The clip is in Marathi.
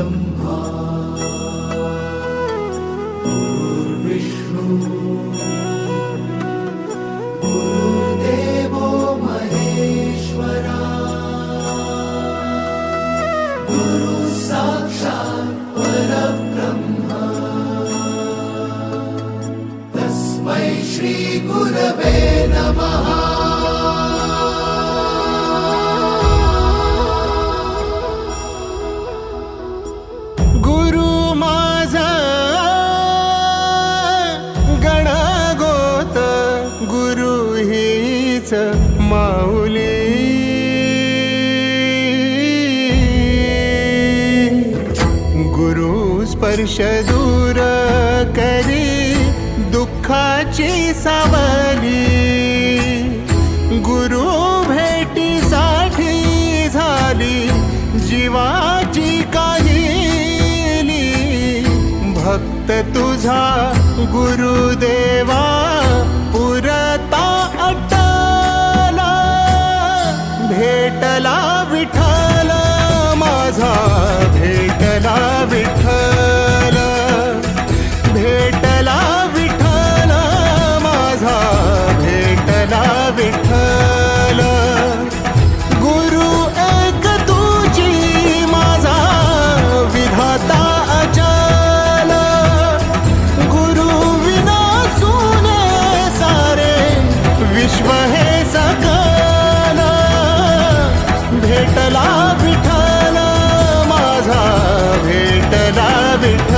ब्रह्मा गुरुर्विष्णु गुरुर्देवो महेश्वरा गुरु साक्षात् परब्रह्म तस्मै श्री गुरवे नमः। माऊली गुरु स्पर्श दूर करी दुःखाची सावली गुरु भेटीसाठी झाली जीवाची काहिली भक्त तुझा गुरुदेवा पुरता भेटला विठ्ठल माझा भेटला विठ्ठल भेटला विठ्ठल माझा भेटला विठ्ठल गुरु एक तुझी माझा विधाता अचल गुरु विना सुने सारे विश्व हे सकल भेटला विठ्ठल माझा भेटला विठ्ठल।